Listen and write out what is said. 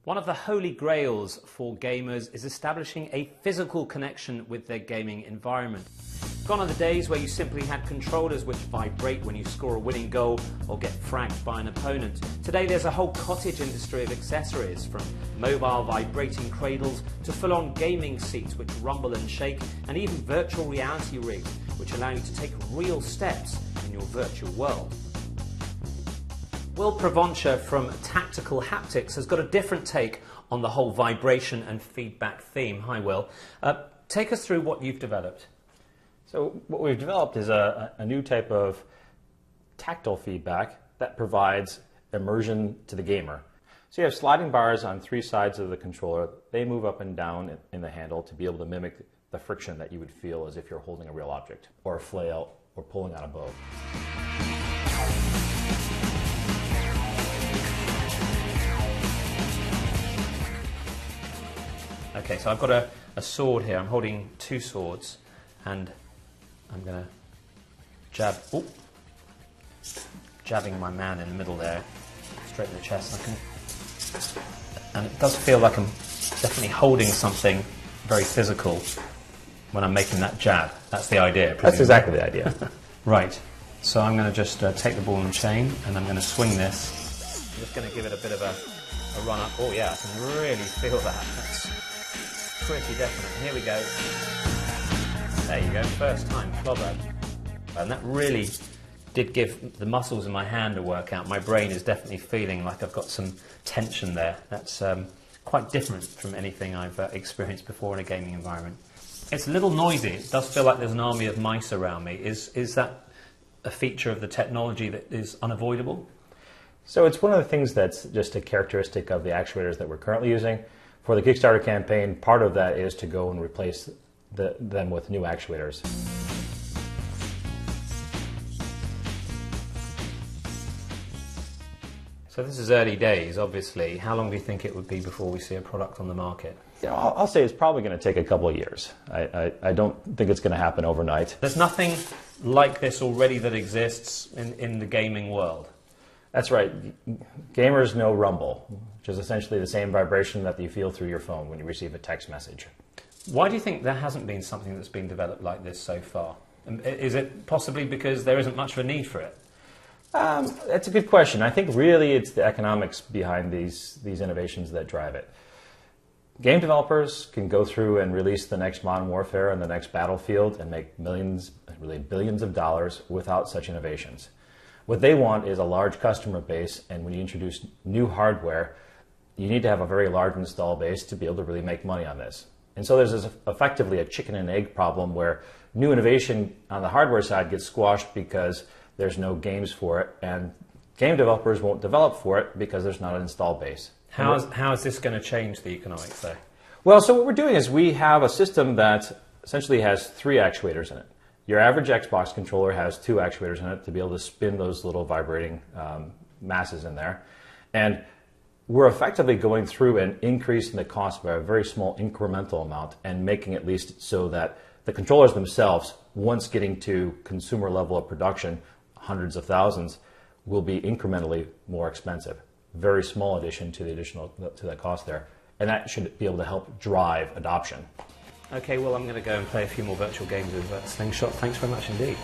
One of the holy grails for gamers is establishing a physical connection with their gaming environment. Gone are the days where you simply had controllers which vibrate when you score a winning goal or get fragged by an opponent. Today there's a whole cottage industry of accessories, from mobile vibrating cradles to full-on gaming seats which rumble and shake, and even virtual reality rigs which allow you to take real steps in your virtual world. Will Pravancha from Tactical Haptics has got a different take on the whole vibration and feedback theme. Hi Will. Take us through what you've developed. So what we've developed is a new type of tactile feedback that provides immersion to the gamer. So you have sliding bars on three sides of the controller. They move up and down in the handle to be able to mimic the friction that you would feel as if you're holding a real object, or a flail, or pulling on a bow. Okay, so I've got a sword here. I'm holding two swords, and I'm going to jab. Ooh, jabbing my man in the middle there, straight in the chest. And it does feel like I'm definitely holding something very physical when I'm making that jab. That's the idea. Presumably. That's exactly the idea. Right. So I'm going to just take the ball and chain, and I'm going to swing this. I'm just going to give it a bit of a run up. Oh yeah, I can really feel that. That's pretty definite. Here we go. There you go, first time, clobber. And that really did give the muscles in my hand a workout. My brain is definitely feeling like I've got some tension there. That's quite different from anything I've experienced before in a gaming environment. It's a little noisy. It does feel like there's an army of mice around me. Is that a feature of the technology that is unavoidable? So it's one of the things that's just a characteristic of the actuators that we're currently using. For the Kickstarter campaign, part of that is to go and replace them with new actuators. So this is early days, obviously. How long do you think it would be before we see a product on the market? You know, I'll say it's probably going to take a couple of years. I don't think it's going to happen overnight. There's nothing like this already that exists in the gaming world. That's right. Gamers know rumble, which is essentially the same vibration that you feel through your phone when you receive a text message. Why do you think there hasn't been something that's been developed like this so far? Is it possibly because there isn't much of a need for it? That's a good question. I think really it's the economics behind these innovations that drive it. Game developers can go through and release the next Modern Warfare and the next Battlefield and make millions, really billions of dollars without such innovations. What they want is a large customer base, and when you introduce new hardware, you need to have a very large install base to be able to really make money on this. And so there's effectively a chicken and egg problem where new innovation on the hardware side gets squashed because there's no games for it, and game developers won't develop for it because there's not an install base. How is this going to change the economics though? Well, so what we're doing is we have a system that essentially has three actuators in it. Your average Xbox controller has two actuators in it to be able to spin those little vibrating masses in there. And we're effectively going through and increasing the cost by a very small incremental amount and making it at least so that the controllers themselves, once getting to consumer level of production, hundreds of thousands, will be incrementally more expensive. Very small addition to the cost there. And that should be able to help drive adoption. Okay, well I'm going to go and play a few more virtual games with Slingshot. Thanks very much indeed.